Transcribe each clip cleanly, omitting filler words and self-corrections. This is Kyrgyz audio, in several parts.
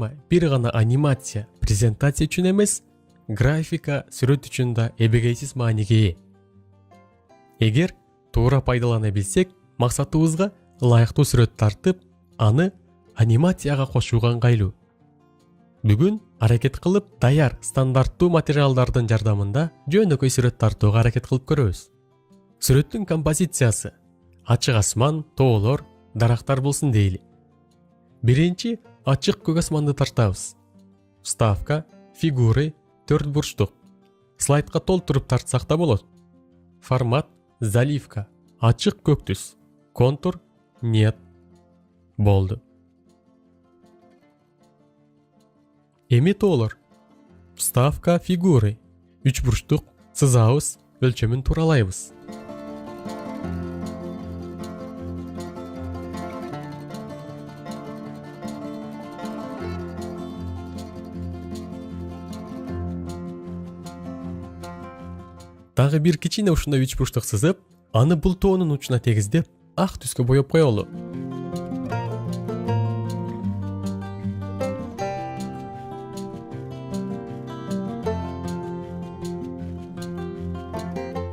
Программа бир гана анимация, презентация үчүн эмес, графика, сүрөт үчүн да эбегейсиз мааниге ээ. Эгер туура пайдалана билсек, максатыбызга ылайыктуу сүрөт тартып, аны анимацияга кошууга ыңгайлуу. Бүгүн аракет кылып даяр стандарттуу материалдардын жардамында жөнөкөй сүрөт тартууга аракет кылып көрөбүз. Сүрөттүн композициясы ачык асман, тоолор, дарактар болсун дейли. Биринчи ачык көк асманды тартабыз. Вставка, фигуры, 4 бурчтук. Слайдка толтуруп тартсак да болот. Формат, заливка, ачык көк түс. Контур, нет. Болду. Эми тоолор. Вставка, фигуры, 3 бурчтук, сызабыз, өлчөмүн тууралайбыз. Дагы бир кичине ушундай 3 бурчтук сызып, аны бул тоонун учуна тегиздеп, ак түскө боеп коелу.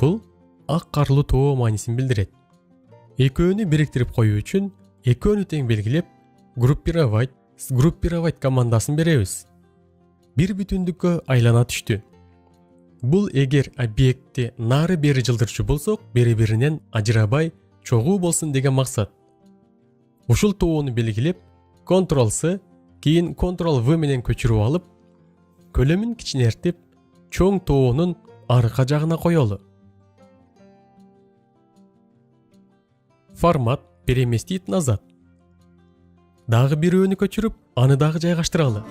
Бул ак карлуу тоо маанисин билдирет. Экөөнү бириктирип коюу үчүн экөөнү тең белгилеп, группировать командасын беребиз. Бир бүтүндүккө айлана түштү. Бул эгер объектти нары-бери жылдырчу болсок, бири-биринен ажырабай, чогуу болсун деген максат. Ушул тоону белгилеп, Ctrl-C, кийин Ctrl-V менен көчүрүп алып, көлөмүн кичинертип, чоң тоонун арка жагына коелу. Формат переместить назад. Дагы бирөөнү көчүрүп, аны дагы жайгаштыралы.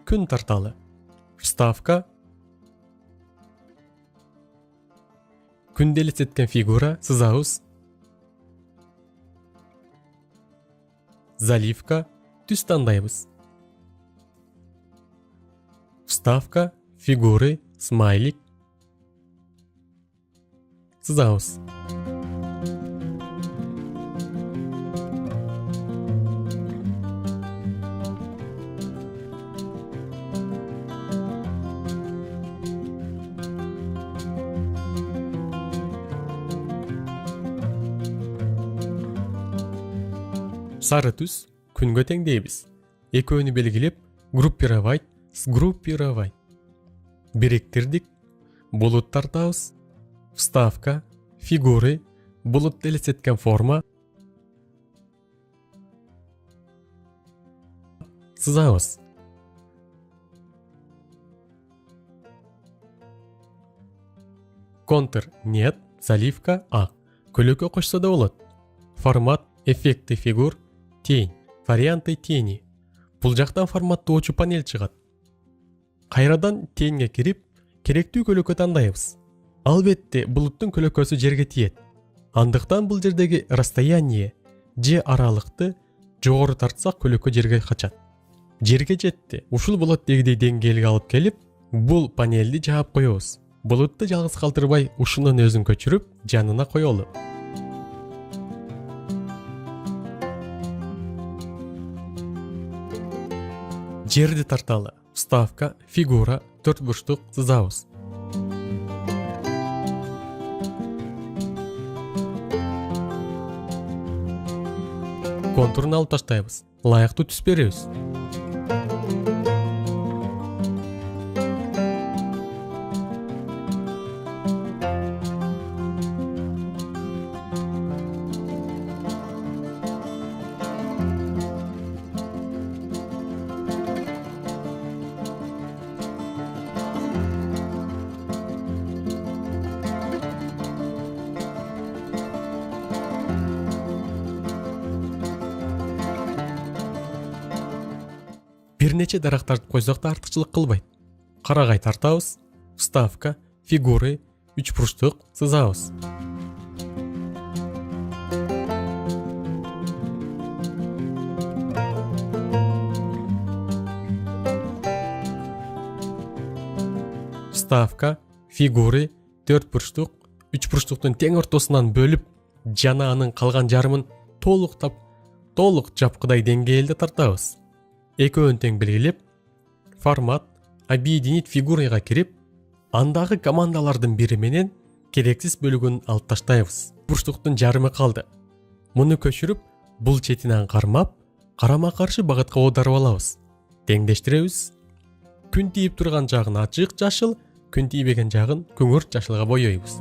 Күн тарталы. Вставка. Күндө элестеткен фигура, сызабыз. Заливка, түс тандайбыз. Вставка, фигуры, смайлик. Сызабыз. Сары түс күнгө тең дейбиз. Экөөнү белгилеп, группировать. Бириктирдик. Булут тартабыз. Вставка, фигуры, булут элестеткен форма. Сызабыз. Контур, нет, заливка, ак. Көлөккө кошсо да болот. Формат, эффекты фигур, тень, варианты тени. Бул жактан форматтоочу панель чыгат. Кайрадан теньге кирип, керектүү көлөккө тандайбыз. Албетте, булуттун көлөккөсү жерге тиет. Андыктан бул жердеги расстояние же аралыкты жогору тартсак көлөккө жерге качат. Жерге жетти. Ушул болот дегидей деңгээлге алып келип, бул панелди жаап коебуз. Булутты жалгыз калтырбай, ушунун өзүн көчүрүп, жанына коелу. Жерди тарталы. Вставка, фигура, 4 бурчтук, сызабыз. Контурун алып таштайбыз. Ылайыктуу түс беребиз. Бир нече дарактарды койсок да артыкчылык кылбайт. Карагай тартабыз. Вставка, фигуры, 3 бурчтук, сызабыз. Вставка, фигуры, 4 бурчтук, 3 бурчтуктун тең ортосунан бөлүп, жана анын калган жарымын толук жапкыдай деңгээлде тартабыз. Экөөнү тең белгилеп, формат объединить фигурыга кирип, андагы командалардын бири менен керексиз бөлүгүн алып таштайбыз. Бурчтуктун жарымы калды. Муну көчүрүп, бул четинен кармап, карама каршы багытка оодарып алабыз. Теңдештиребиз. Күн тийип турган жагын ачык жашыл, күн тийбеген жагын күңүрт жашылга боёйбуз.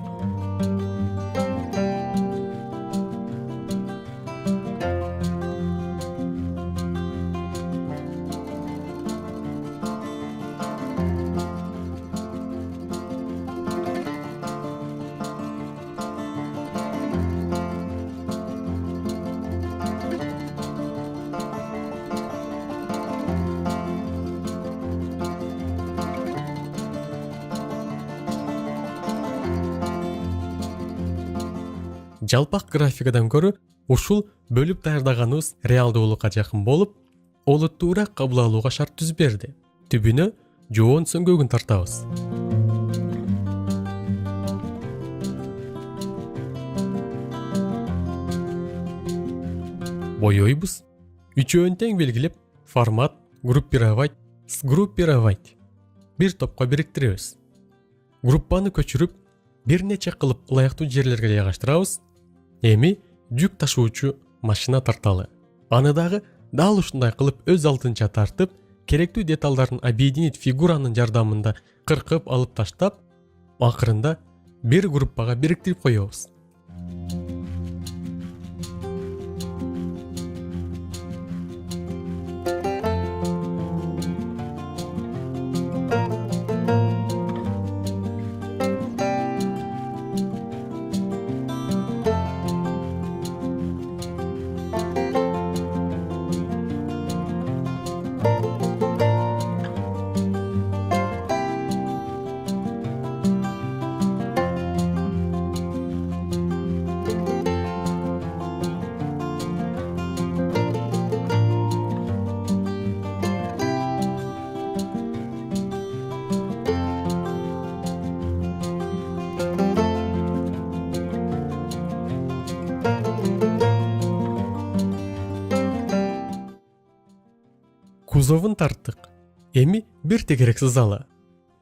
Жалпак графикадан көрө ушул бөлүп даярдаганыбыз реалдуулукка жакын болуп, олу туура кабыл алууга шарт түзүп берди. Түбүнө жоон сөңгөгүн тартабыз. Боёйбуз. Үчөөнү тең белгилеп, формат группировать, сгруппировать. Бир топко бириктиребиз. Группаны көчүрүп, бир нече кылып ылайыктуу жерлерге жайгаштырабыз. Эми жүк ташуучу машина тарталы. Аны дагы дал ушундай кылып өз алдынча тартып, керектүү деталдарын объединить фигуранын жардамында кыркып алып таштап, акырында бир группага бириктирип коебуз. Кузовун тарттык. Эми бир тегерек сызалы.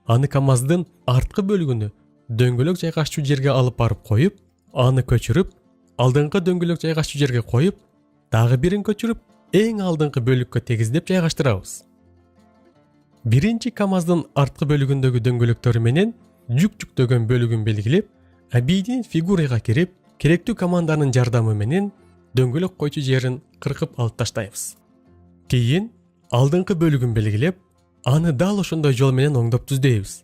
Аны КамАЗдын арткы бөлүгүнө дөңгөлөк жайгашчу жерге алып барып коюп, аны көчүрүп, алдыңкы дөңгөлөк жайгашчу жерге коюп, дагы бирин көчүрүп, эң алдыңкы бөлүккө тегиздеп жайгаштырабыз. Биринчи КамАЗдын арткы бөлүгүндөгү дөңгөлөктөрү менен жүк жүктөгөн бөлүгүн белгилеп, объединить фигурыга кирип, керектүү команданын жардамы менен дөңгөлөк койчу жерин кыркып алып таштайбыз. Кийин алдыңкы бөлүгүн белгилеп, аны дал ошондой жол менен оңдоп түздөйбүз.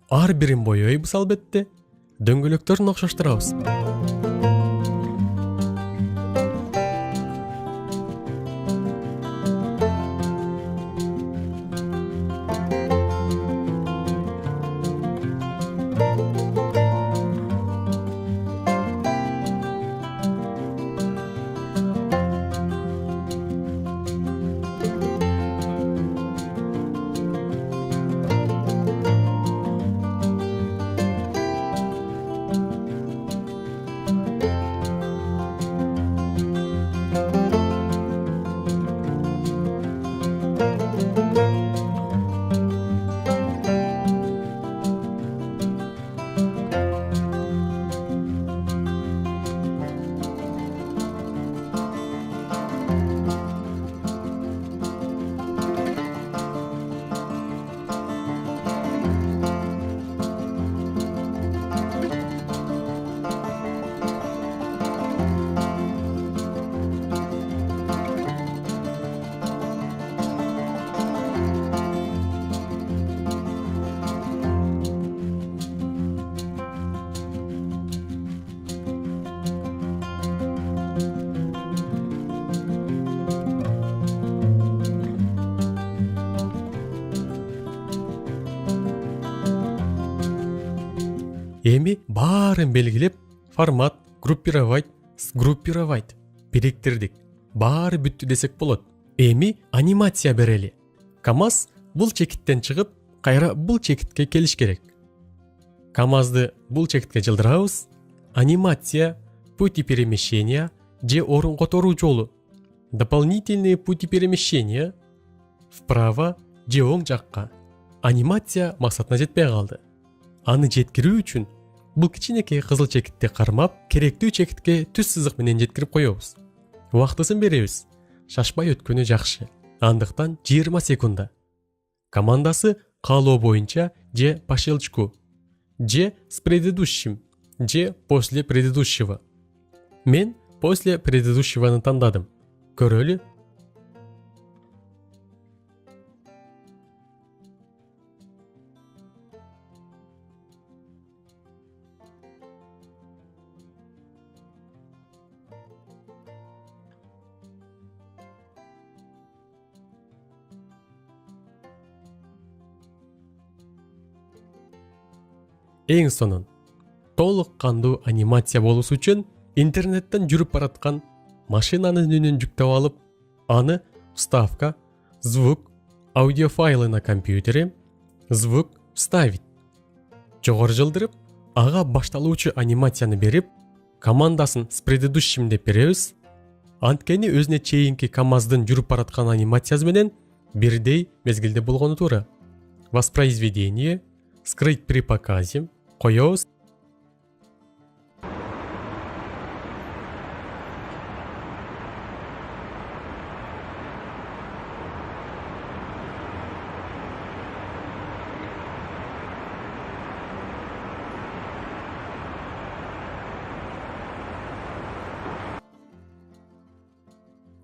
Ар бирин боёйбуз албетте, дөңгөлөктөрүн окшоштурабыз. Эми баарын белгилеп, формат группировать, сгруппировать бириктирдик. Баары бүттү десек болот. Эми анимация берели. КамАЗ бул чекиттен чыгып, кайра бул чекитке келиш керек. КамАЗды бул чекитке жылдырабыз. Анимация пути перемещения же орун которуу жолу. Дополнительные пути перемещения вправо же оң жакка. Анимация максатына жетпей калды. Аны жеткирүү үчүн бул кичинекей кызыл чекитти кармап, керектүү чекитке түз сызык менен жеткирип коебуз. Убактысын беребиз. Шашпай өткөнү жакшы. Андыктан 20 секунда. Командасы каалоо боюнча же по щелчку, же с предыдущим, же после предыдущего. Мен после предыдущего тандадым. Көрөлү. Эң сонун толук кандуу анимация болуусу үчүн интернеттен жүрүп бараткан машинанын үнүн жүктөп алып, аны вставка, звук, аудио файлы на компьютере, звук вставить. Жогору жылдырып, ага башталуучу анимацияны берип, командасын с предыдущим деп беребиз. Анткени өзүнө чейинки КамАЗдын жүрүп бараткан анимациясы менен бирдей мезгилде болгону туура. Воспроизведение, скрыть при показе, коёбуз.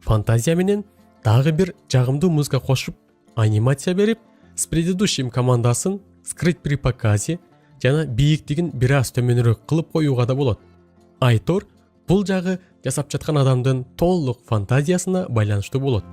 Фантазия менен дагы бир жагымдуу музыка кошуп, анимация берип, с предыдущим командасын скрыть при показе жана бийиктигин бир аз төмөнүрөөк кылып коюуга да болот. Айтор бул жагы жасап жаткан адамдын толук фантазиясына байланыштуу болот.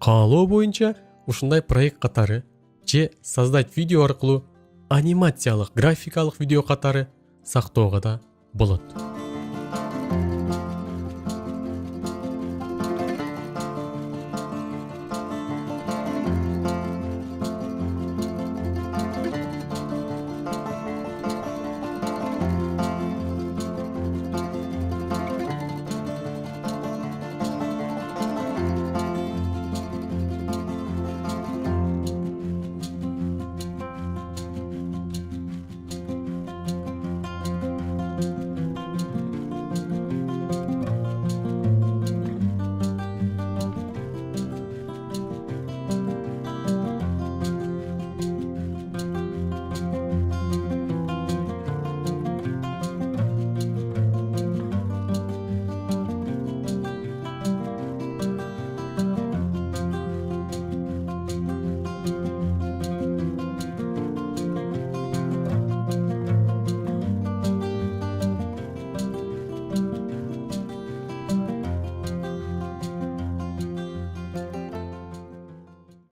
Каалоо боюнча ушундай проект катары же создать видео аркылуу анимациялык, графикалык видео катары сактоого да болот.